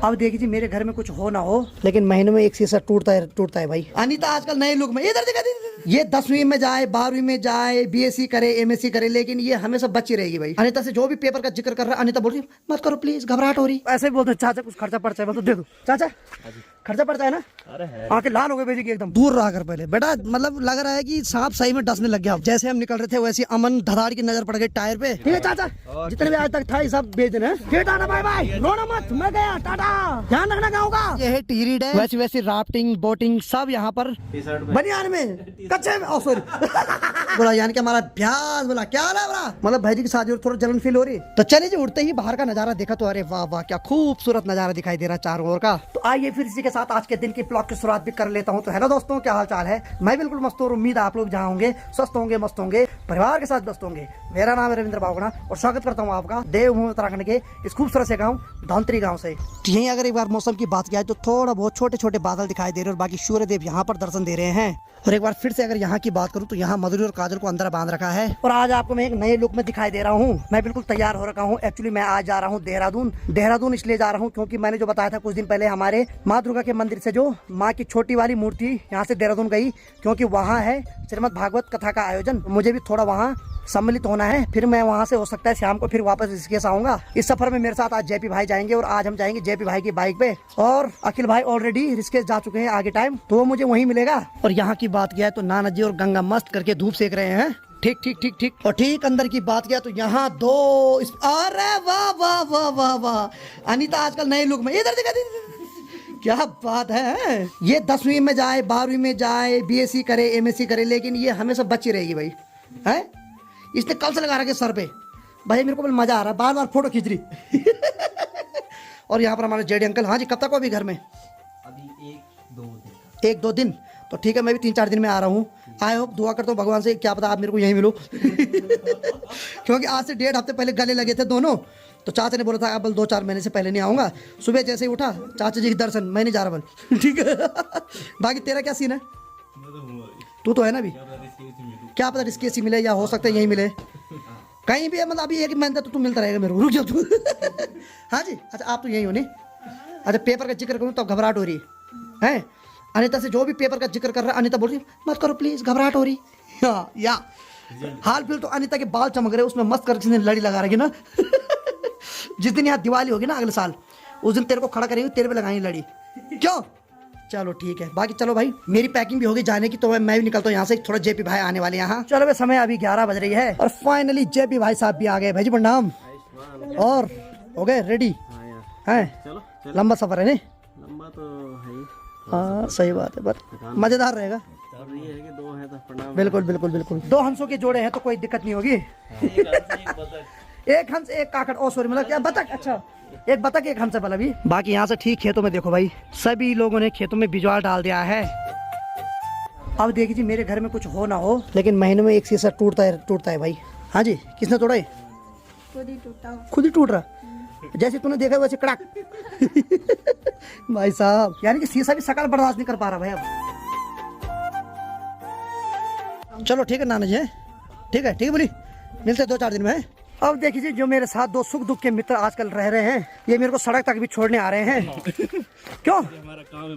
अब देखिए मेरे घर में कुछ हो ना हो, लेकिन महीने में एक शीशा टूटता है भाई। अनीता आजकल नए लुक में, इधर दिखा ये 10वीं में जाए, 12वीं में जाए, बीएससी करे, एमएससी करे, लेकिन ये हमेशा बच्ची रहेगी भाई। अनीता से जो भी पेपर का जिक्र कर रहा है, अनीता बोल रही मत करो प्लीज, घबराहट हो रही। ऐसे ही बोलते चाचा कुछ खर्चा पड़ता है, तो दे दो चाचा, खर्चा पड़ता है ना। आंखें लाल हो गए बेटी की एकदम। दूर रहा कर पहले बेटा, मतलब लग रहा है कि सांप सही में डसने लग गया। जैसे हम निकल रहे थे वैसे अमन धड़ाड़ की नजर पड़ गई टायर पे। ठीक है चाचा, जितने भी आज तक था ये सब बेच देना। टाटा बाय बाय, रोना मत, मैं गया, टाटा, ध्यान रखना गाँव का। ये है टिहरी डैम, वैसी वैसी राफ्टिंग बोटिंग सब यहाँ पर बनियान में, कच्चे में। सॉरी बोला यानी कि हमारा ब्याज बोला क्या हाल है बोला, मतलब भाई जी की शादी और थोड़ा जलन फील हो रही। तो चलिए जी, उठते ही बाहर का नजारा देखा तो अरे वाह वाह क्या खूबसूरत नजारा दिखाई दे रहा है चारों ओर का। तो आइए फिर इसी के साथ आज के दिन की ब्लॉग की शुरुआत भी कर लेता हूँ। तो हेलो दोस्तों, क्या हाल चाल है? मैं बिल्कुल मस्त हूँ, उम्मीद आप लोग जहाँ होंगे स्वस्थ होंगे, मस्त होंगे, परिवार के साथ व्यस्त होंगे। मेरा नाम है रविंद्र बावगुणा और स्वागत करता हूँ आपका देवभूमि उत्तराखंड के इस खूबसूरत से गाँव धौंतरी गाँव से। यहीं अगर एक बार मौसम की बात किया तो थोड़ा बहुत छोटे छोटे बादल दिखाई दे रहे हैं और बाकी सूर्य देव यहाँ पर दर्शन दे रहे हैं। और एक बार फिर से अगर यहाँ की बात करूँ तो यहाँ मधुरी और काजल को अंदर बांध रखा है। और आज आपको मैं एक नए लुक में दिखाई दे रहा हूँ। मैं बिल्कुल तैयार हो रखा हूँ। एक्चुअली मैं आज जा रहा हूँ देहरादून इसलिए जा रहा हूँ क्योंकि मैंने जो बताया था कुछ दिन पहले, हमारे माँ दुर्गा के मंदिर से जो माँ की छोटी वाली मूर्ति यहाँ से देहरादून गई, क्योंकि वहाँ है श्रीमद् भागवत कथा का आयोजन। मुझे भी थोड़ा वहाँ सम्मिलित होना है। फिर मैं वहाँ से हो सकता है शाम को फिर वापस ऋषिकेश आऊंगा। इस सफर में मेरे साथ आज जेपी भाई जाएंगे और आज हम जाएंगे जेपी भाई की बाइक पे। और अखिल भाई ऑलरेडी ऋषिकेश जा चुके हैं आगे टाइम, तो वो मुझे वहीं मिलेगा। और यहाँ की बात किया है तो नाना जी और गंगा मस्त करके धूप सेक रहे हैं। ठीक ठीक ठीक ठीक। और ठीक अंदर की बात किया तो यहाँ दो अरे वाह वाह वाह वाह वाह, अनीता आजकल नए लुक में, इधर दिखा क्या बात है। ये 10वीं में जाए, 12वीं में जाए, बीएससी करे, एमएससी करे, लेकिन ये हमेशा बच्ची रहेगी भाई। है इसने कल से लगा रखा सर पे भाई, मेरे को मजा आ रहा है, बार बार फोटो खींच रही। और यहाँ पर हमारे जेडी अंकल। हाँ जी, कब तक हो अभी घर में? अभी एक दो दिन। तो ठीक है, मैं भी 3-4 दिन में आ रहा हूँ। आई होप, दुआ करता हूँ भगवान से, क्या पता आप मेरे को यहीं मिलो। क्योंकि आज से 1.5 हफ्ते पहले गले लगे थे दोनों। तो चाचा ने बोला था अब 2-4 महीने से पहले नहीं आऊँगा। सुबह जैसे ही उठा, चाचा जी के दर्शन, मैं नहीं जा रहा बल। ठीक है। बाकी तेरा क्या सीन है? तू तो है ना अभी, क्या पता रिस्क ऐसी मिले या हो सकता है यहीं मिले कहीं भी है। मतलब अभी एक महीना तो तू मिलता रहेगा मेरे को, रुक जाओ तू। हाँ जी, अच्छा आप तो यहीं हो नहीं? अच्छा, पेपर का जिक्र करूँ तो घबराहट हो रही है। अनीता से जो भी पेपर का जिक्र कर रहा है, अनीता बोल रही मत करो प्लीज, घबराहट हो रही। हाँ या हाल फिल तो अनीता के बाल चमक रहे, उसमें मस्त कर जिस दिन लड़ी लगा रही ना। जिस दिन यहाँ दिवाली होगी ना अगले साल, उस दिन तेरे को खड़ा करेंगे, तेरे पे लगाएंगे लड़ी। क्यों? चलो ठीक है। बाकी चलो भाई, मेरी पैकिंग भी होगी जाने की, तो मैं भी निकलता हूँ यहाँ से। थोड़ा जेपी भाई आने वाले यहाँ। चलो भाई, समय अभी 11 बज रही है और फाइनली जेपी भाई साहब भी आ गए। भाई जी प्रणाम। और हो गए रेडी? चलो लंबा सफर है नहीं? लंबा तो है। हाँ सही बात है, बट मजेदार रहेगा। ये है कि दो है तो प्रणाम। बिल्कुल बिल्कुल बिल्कुल। 2 हंसों के जोड़े हैं तो कोई दिक्कत नहीं होगी। एक हंस एक काकड़, ओ सॉरी, मतलब क्या बतख? अच्छा, एक बतख एक हंस है भी। बाकी यहाँ से ठीक खेतों में देखो भाई, सभी लोगों ने खेतों में बिजवाल डाल दिया है। अब देखिए जी, मेरे घर में कुछ हो ना हो, लेकिन महीने में एक शीशा टूटता है भाई। हाँ जी, किसने तोड़ा है? खुद ही टूट रहा, जैसे तूने देखा वैसे कड़ाक। भाई साहब, यानी कि शीशा भी शकल बर्दाश्त नहीं कर पा रहा भाई अब। चलो ठीक है नाना जी, ठीक है बोली, मिलते 2-4 दिन में। अब देखिए जो मेरे साथ 2 सुख दुख के मित्र आजकल रह रहे हैं, ये मेरे को सड़क तक भी छोड़ने आ रहे हैं। क्यों? हमारा काम है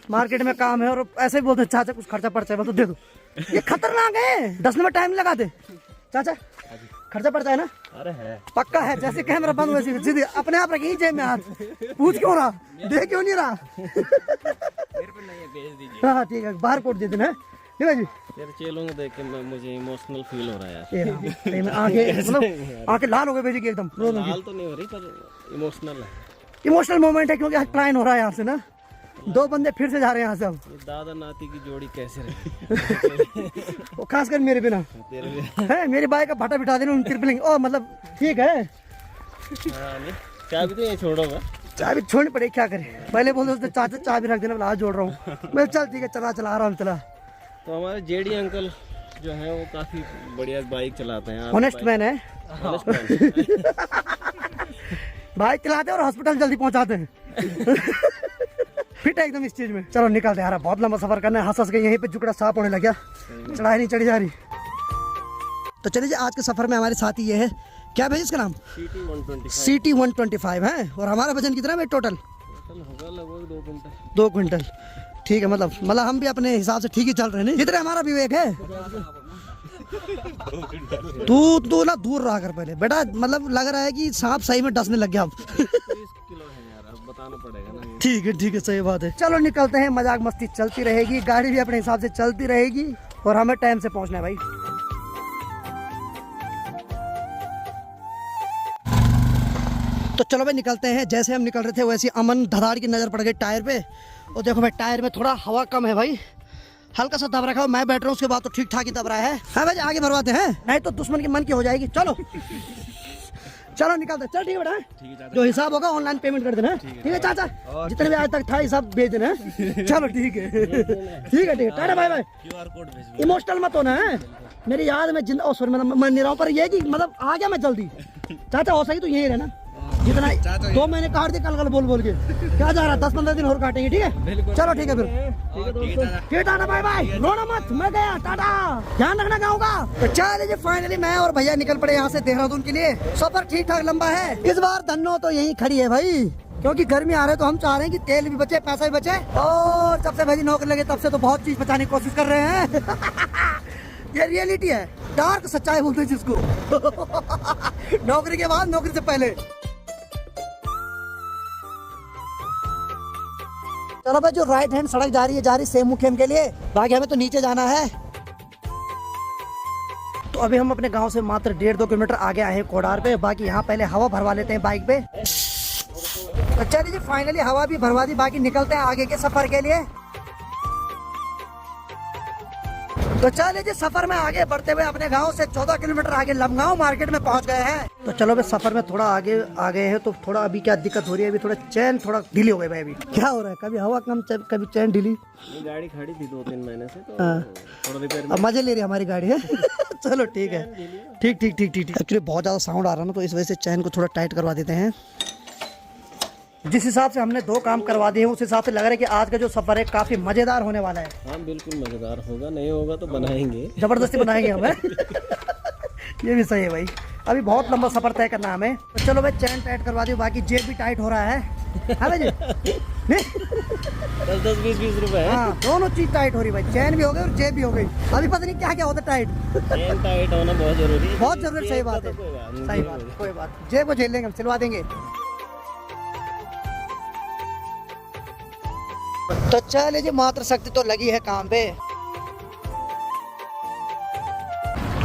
मार्केट में काम है। और ऐसे ही बोलते हैं चाचा कुछ खर्चा पड़ता है, तो दे दो। ये खतरनाक है, 10 मिनट टाइम लगा दे। चाचा खर्चा पड़ता है ना? अरे है, पक्का है। जैसे कैमरा बंद वैसे सीधे अपने आप रखी जेब में हाथ। पूछ क्यों रहा, दे क्यों नहीं रहा? हाँ ठीक है, बाहर कोट दे देना। ठीक है जी। तेरे चेलों को देख के मुझे इमोशनल फील हो रहा है यार। आंखें लाल हो गए बेटी की एकदम। लाल तो नहीं हो रही पर इमोशनल है। इमोशनल मोमेंट है क्योंकि आज प्लान हो रहा है यहाँ से ना। 2 बंदे फिर से जा रहे हैं यहाँ से। अब दादा नाती की जोड़ी कैसे रही? वो खासकर मेरे बिना है, मेरी बाइक का भाटा बिठा देना ट्रिपलिंग। ओ मतलब ठीक है। चाबी तो यहीं छोड़ोगा? चाबी छोड़नी पड़ेगी, क्या करें। पहले बोल दो चाचा चाबी रख देना, बोला आज जोड़ रहा हूँ मैं। चल ठीक है, चला आराम चला। तो हमारे जेडी अंकल जो है वो काफी बढ़िया बाइक चलाते हैं। ऑनेस्ट मैन है। बाइक चलाते और हॉस्पिटल जल्दी पहुंचाते हैं। फिट है एकदम इस चीज में। चलो निकलते यार, बहुत लंबा सफर करना है। हंस के यहीं पे जुकड़ा साफ होने लग गया, चढ़ाई नहीं चढ़ी जा रही। तो चलिए आज के सफर में हमारे साथी ये है, क्या भाई इसका नाम? CT 125। CT 125 है। और हमारा वजन कितना है भाई टोटल? टोटल होगा लगभग 2 कुंटल। 2 क्विंटल, ठीक है। मतलब हम भी अपने हिसाब से ठीक ही चल रहे हैं, जितना हमारा विवेक है। तू ना दूर रहा कर पहले बेटा, मतलब लग रहा है कि सांप सही में डसने लग गया अब। 30 किलो है यार, अब बताना पड़ेगा ना ये। ठीक है, सही बात है। चलो निकलते हैं, मजाक मस्ती चलती रहेगी, गाड़ी भी अपने हिसाब से चलती रहेगी और हमें टाइम से पहुंचना है भाई। तो चलो भाई निकलते हैं। जैसे हम निकल रहे थे वैसे अमन धड़ाड़ की नज़र पड़ गई टायर पे, और देखो भाई टायर में थोड़ा हवा कम है भाई, हल्का सा दब रखा है। मैं बैठ रहा हूँ, उसके बाद तो ठीक ठाक ही दब रहा है। हाँ भाई आगे भरवाते हैं, नहीं तो दुश्मन की मन की हो जाएगी। चलो चलो निकलते, चल ठीक है बेटा, जो हिसाब होगा ऑनलाइन पेमेंट कर देना। ठीक है चाचा, जितने भी आज तक था हिसाब भेज देना। चलो ठीक है tata bye bye. QR code भेज। इमोशनल मत होना है, मेरी याद में जिंदा सॉरी मैं नहीं रहा हूँ, पर ये कि मतलब आ गया मैं जल्दी। चाचा हो सही तो यही रहना, जितना 2 महीने काट दे कल बोल के, क्या जा रहा है 10-15 दिन और काटेंगे। ठीक है चलो ठीक है फिर, ठीक टाटा बाय बाय। रोना मत, मैं गया, टाटा, ध्यान रखना गाँव का। तो चलिए फाइनली मैं और भैया निकल पड़े यहाँ से देहरादून के लिए। सफर ठीक ठाक लंबा है, इस बार धन्नो तो यही खड़ी है भाई, क्योंकि गर्मी आ रहे तो हम चाह रहे हैं कि तेल भी बचे, पैसा भी बचे। और जब से भाई नौकरी लगे तब से तो बहुत चीज बचाने की कोशिश कर रहे हैं। ये रियलिटी है, डार्क सच्चाई बोलते हैं जिसको। नौकरी के बाद, नौकरी से पहले। चलो भाई, जो राइट हैंड सड़क जा रही है सेम मुखेम के लिए, बाकी हमें तो नीचे जाना है। तो अभी हम अपने गांव से मात्र 1.5-2 किलोमीटर आगे आए हैं कोडार पे। बाकी यहाँ पहले हवा भरवा लेते हैं बाइक पे। तो चलिए जी फाइनली हवा भी भरवा दी, बाकी निकलते हैं आगे के सफर के लिए। तो चलिए जी सफर में आगे बढ़ते हुए अपने गांव से 14 किलोमीटर आगे लमगांव मार्केट में पहुंच गए हैं। तो चलो भाई सफर में थोड़ा आगे आ गए हैं, तो थोड़ा अभी क्या दिक्कत हो रही है, अभी थोड़ा चैन थोड़ा ढीली हो गई भाई। अभी क्या हो रहा है, कभी हवा कम कभी चैन ढीली। गाड़ी खड़ी थी 2-3 महीने से, तो थोड़ा रिपेयर अब मजे ले रही है हमारी गाड़ी है। चलो ठीक है, ठीक। एक्चुअली बहुत ज्यादा साउंड आ रहा है ना, तो इस वजह से चैन को थोड़ा टाइट करवा देते हैं। जिस हिसाब से हमने 2 काम करवा दिए हैं, उस हिसाब से लग रहा है कि आज का जो सफर है काफी मजेदार होने वाला है। हाँ बिल्कुल मजेदार होगा, नहीं होगा तो बनाएंगे, जबरदस्ती बनाएंगे हमें। ये भी सही है भाई, अभी बहुत लंबा सफर तय करना हमें। तो चलो भाई चैन टाइट करवा दी, बाकी जेब भी टाइट हो रहा है। हाँ भाई जी, 10-20 रुपए है। हाँ दोनों चीज टाइट हो रही भाई, चैन भी हो गई और जेब भी हो गई। अभी पता नहीं क्या क्या होता है टाइट। चैन टाइट होना बहुत जरूरी है, बहुत जरूरी, सही बात है, सही बात, कोई बात, जेब को झेल लेंगे, हम सिलवा देंगे। तो चलिए जी मात्र शक्ति तो लगी है काम पे।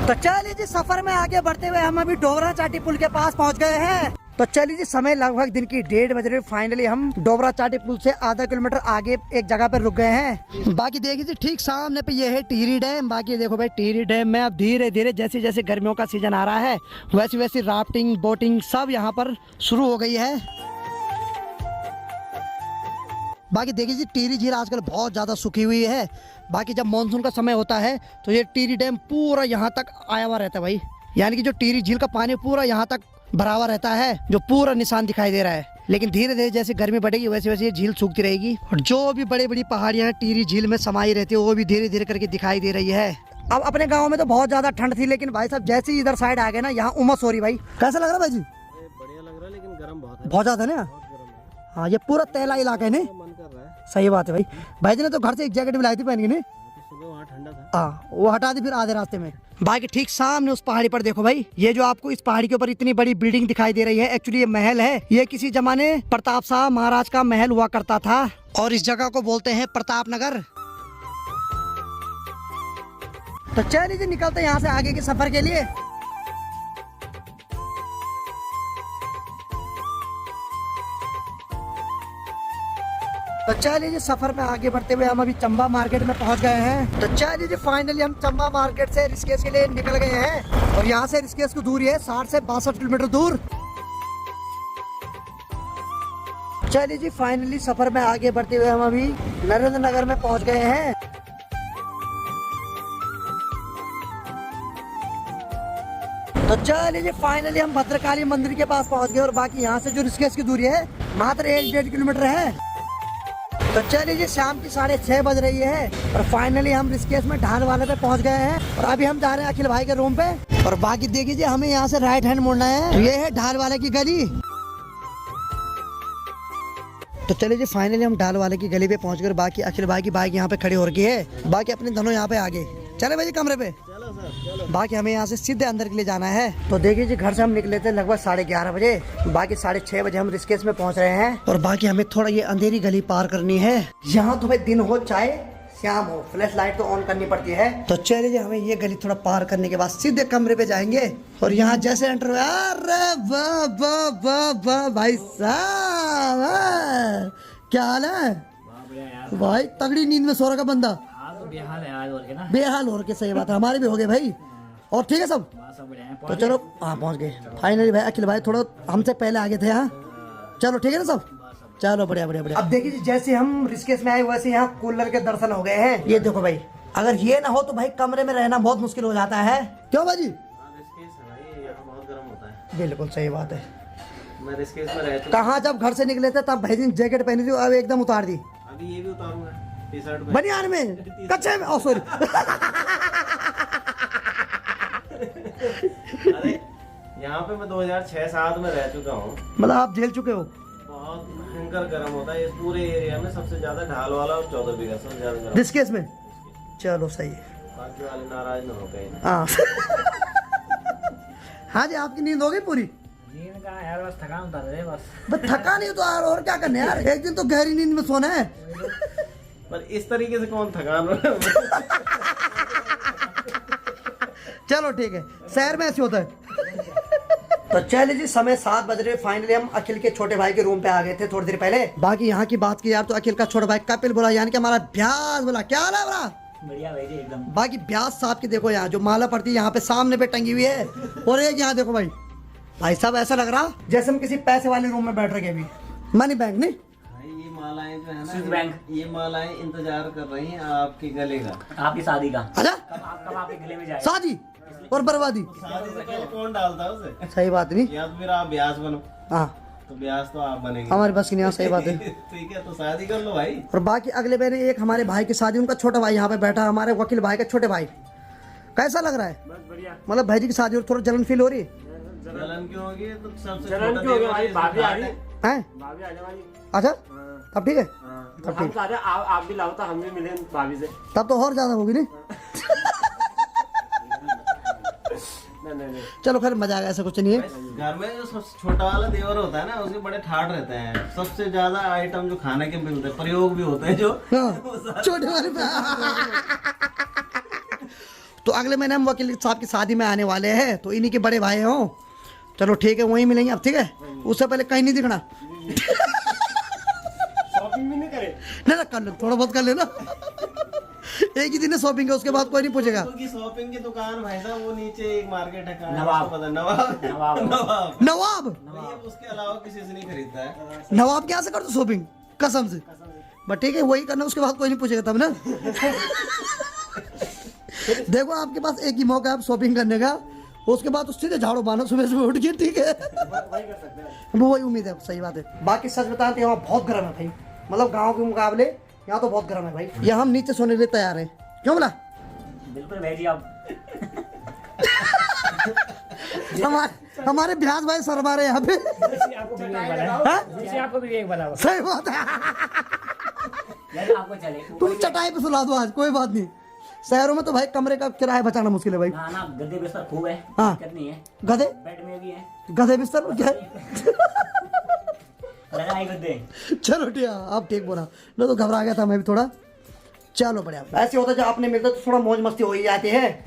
तो चलिए जी सफर में आगे बढ़ते हुए हम अभी डोबरा चाटी पुल के पास पहुंच गए हैं। तो चलिए जी समय लगभग दिन की 1:30 बज रही। फाइनली हम डोबरा चाटी पुल से आधा किलोमीटर आगे एक जगह पर रुक गए हैं। बाकी देखिए जी ठीक सामने पे ये है टिहरी डैम। बाकी देखो भाई टिहरी डैम में अब धीरे धीरे जैसे जैसे गर्मियों का सीजन आ रहा है वैसे वैसे राफ्टिंग बोटिंग सब यहाँ पर शुरू हो गई है। बाकी देखिए जी टिहरी झील आजकल बहुत ज़्यादा सूखी हुई है। बाकी जब मानसून का समय होता है तो ये टिहरी डैम पूरा यहाँ तक आया हुआ रहता है भाई, यानी कि जो टिहरी झील का पानी पूरा यहाँ तक भरा हुआ रहता है, जो पूरा निशान दिखाई दे रहा है। लेकिन धीरे धीरे जैसे गर्मी बढ़ेगी वैसे वैसे ये झील सूखती रहेगी और जो भी बड़ी बड़ी पहाड़ियाँ टिहरी झील में समाई रहती है वो भी धीरे धीरे करके दिखाई दे रही है। अब अपने गाँव में तो बहुत ज्यादा ठंड थी, लेकिन भाई साहब जैसे ही इधर साइड आ गए ना यहाँ उमस हो रही। भाई कैसा लग रहा है भाई जी? बढ़िया लग रहा है, लेकिन गर्म बहुत है, बहुत ज्यादा ना। हाँ ये पूरा तैला इलाका है ना, मन कर रहा है। सही बात है भाई। भाई जी ने तो घर से एक जैकेट भी लाई थी पहन के, नहीं सुबह वहाँ ठंडा था। हाँ वो हटा दी फिर आधे रास्ते में। बाकी ठीक सामने उस पहाड़ी पर देखो भाई, ये जो आपको इस पहाड़ी के ऊपर इतनी बड़ी बिल्डिंग दिखाई दे रही है, एक्चुअली ये महल है। ये किसी जमाने प्रताप शाह महाराज का महल हुआ करता था और इस जगह को बोलते हैं प्रताप नगर। तो चलिए निकलते हैं यहाँ से आगे के सफर के लिए। तो चलिए जी सफर में आगे बढ़ते हुए हम अभी चंबा मार्केट में पहुंच गए हैं। तो चलिए जी फाइनली हम चंबा मार्केट से ऋषिकेश के लिए निकल गए हैं और यहाँ से ऋषिकेश की दूरी है 60 से 62 किलोमीटर दूर। चलिए जी फाइनली सफर में आगे बढ़ते हुए हम अभी नरेंद्र नगर में पहुंच गए हैं। तो चलिए जी फाइनली हम भद्रकाली मंदिर के पास पहुंच गए और बाकी यहाँ से जो ऋषिकेश की दूरी है मात्र 1-1.5 किलोमीटर है। तो चलिए जी शाम की 6:30 बज रही है और फाइनली हम ऋषिकेश में ढाल वाले पे पहुंच गए हैं और अभी हम जा रहे हैं अखिल भाई के रूम पे। और बाकी देखिए जी हमें यहाँ से राइट हैंड मुड़ना है, तो ये है ढाल वाले की गली। तो चलिए जी फाइनली हम डाल वाले की गली पे पहुंच गए। बाकी अखिल भाई की बाइक यहाँ पे खड़ी हो रखी है, बाकी अपने दोनों यहाँ पे आगे चले भाई जी कमरे पे। बाकी हमें यहाँ से सीधे अंदर के लिए जाना है। तो देखिए जी घर से हम निकले थे लगभग 11:30 बजे, बाकी 6:30 बजे हम ऋषिकेश में पहुंच रहे हैं। और बाकी हमें थोड़ा ये अंधेरी गली पार करनी है। यहाँ तो भाई दिन हो चाहे शाम हो, फ्लैश लाइट तो ऑन करनी पड़ती है। तो चलिए जी हमें ये गली थोड़ा पार करने के बाद सीधे कमरे पे जाएंगे। और यहाँ जैसे एंटर हुआ, अरे वाह वाह वाह वाह भाई साहब, क्या हाल है भाई? तगड़ी नींद में सो रहा का बंदा, बेहाल हो रखे। सही बात है, हमारे भी हो गए भाई। और ठीक है सब, तो चलो हाँ पहुँच गए फाइनली। भाई अखिल भाई थोड़ा हमसे पहले आगे थे यहाँ। चलो ठीक है ना सब, चलो बढ़िया बढ़िया बढ़िया। अब देखिए जैसे हम ऋषिकेश में आए वैसे यहाँ कूलर के दर्शन हो गए हैं। ये देखो भाई, अगर ये ना हो तो भाई कमरे में रहना बहुत मुश्किल हो जाता है। क्यों भाजी? बहुत गर्म होता है। बिल्कुल सही बात है। मैं ऋषिकेश में रहता हूँ। कहाँ जब घर से निकले थे तब भाई जी जैकेट पहनी थी, अब एकदम उतार दी। अभी ये भी उतारूंगा, टी शर्ट में, बनियान में, कच्चे में। सॉरी अरे यहाँ पे मैं 2006-07 में रह चुका हूँ। मतलब आप झेल चुके हो। बहुत भयंकर गर्म होता है इस पूरे एरिया में। सबसे ज्यादा ढाल वाला और 14 बीघा सबसे ज्यादा गर्म। ऋषिकेश में चलो सही है। बाकी वाले नाराज ना हो गए। हाँ हाँ जी, आपकी नींद हो गई पूरी? नींद का यार बस थकान उतर रही है बस। थका नहीं तो यार, और क्या करने यार, एक दिन तो गहरी नींद में सोना है। पर इस तरीके से कौन थकान चलो ठीक है, शहर में ऐसे होता है। तो चलिए जी समय 7 बज रहे। फाइनली हम अखिल के छोटे भाई के रूम पे आ गए थे थोड़ी देर पहले। बाकी यहाँ की बात की यार तो अखिल का छोटा भाई कपिल बोला, यानी कि हमारा ब्यास बोला। क्या हाल है बोला? बढ़िया भाई जी एकदम। बाकी ब्यास साहब की देखो यहाँ जो माला पड़ती है यहाँ पे सामने पे टंगी हुई है। और एक यहाँ देखो भाई, भाई साहब ऐसा लग रहा जैसे हम किसी पैसे वाले रूम में बैठ रहे अभी। मनी बैंक नहीं, ये मालाएं जो है स्विस ना, बैंक। ये मालाएं इंतजार कर रही हैं आपके गले का, आपकी शादी का। अच्छा कब आपके गले में जाए शादी और बर्बादी। शादी से पहले कौन डालता है उसे? सही बात नहीं। या तो फिर आप ब्यास बनो, हाँ तो ब्यास तो आप बनेंगे। हमारे बस की नहीं। सही बात है। ठीक है, तो शादी कर लो भाई। और बाकी अगले महीने एक हमारे भाई की शादी, उनका छोटा भाई यहाँ पे बैठा, हमारे वकील भाई का छोटे भाई। कैसा लग रहा है? बढ़िया। मतलब भाई जी की शादी और थोड़ा जलन फील हो रही है? जलन क्यों होगी? तो सबसे जलन छोटा क्यों होगी देवर भाई? है, भाभी आ रही है। हैं? भाभी आने वाली। अच्छा तब ठीक है, तब हम ठीक, चाहते हैं आप भी लाओ तो हम भी मिले भाभी से। तब तो और ज्यादा होगी नहीं। नहीं। चलो खैर मजा आएगा, ऐसा कुछ नहीं है। घर में जो सबसे छोटा वाला देवर होता है ना, उसके बड़े ठाट रहते हैं। सबसे ज्यादा आइटम जो खाने के मिलते हैं, प्रयोग भी होते हैं जो हाँ, छोटे वाले पे। तो अगले महीने हम वकील साहब की शादी में आने वाले हैं, तो इन्हीं के बड़े भाई हो। चलो ठीक है, वहीं मिलेंगे अब। ठीक है, उससे पहले कहीं नहीं दिखना। शॉपिंग भी नहीं करे? ना कर लो, थोड़ा बहुत कर लेना। एक ही दिन शॉपिंग है, उसके बाद कोई नहीं पूछेगा। उनकी शॉपिंग की दुकान भाई साहब, वो नीचे एक मार्केट है, कहाँ है? नवाब। उसको पता है? नवाब। नवाब। नवाब। नवाब भैया, उसके अलावा किसी से नहीं खरीदता है। नवाब क्या से कर दो शॉपिंग कसम से। बट ठीक है, वही करना, उसके बाद कोई नहीं पूछेगा तब ना। देखो आपके पास एक ही मौका है शॉपिंग करने का, उसके बाद तो सीधे झाड़ू बांधो सुबह सुबह उठ के। ठीक है, वही कर सकते हैं। वो वही उम्मीद है। सही बात है। बाकी सच बताते हैं, यहाँ बहुत गर्म है भाई, मतलब गाँव के मुकाबले यहाँ तो बहुत गर्म है भाई। यहाँ हम नीचे सोने के लिए तैयार हैं। क्यों बोला? बिल्कुल भाई जी आप। हमारे बिहार भाई सर हमारे यहाँ पे। आपको भी एक बना। सही बात है। आपको चले तुम चटाई पे सुला दो आज, कोई बात नहीं। शहरों में तो भाई कमरे का किराया बचाना मुश्किल है भाई। ना ना, गद्दे बिस्तर खूब है। हाँ। दिक्कत नहीं है। गधे बेड में भी है। गधे बिस्तर में क्या है? लगाए गद्दे। चलो ठीक है, आप ठीक बोला। मैं तो घबरा गया था मैं भी थोड़ा। चलो बढ़िया, ऐसे होता है जब आपने मिलते तो थोड़ा मौज मस्ती हो ही जाती है।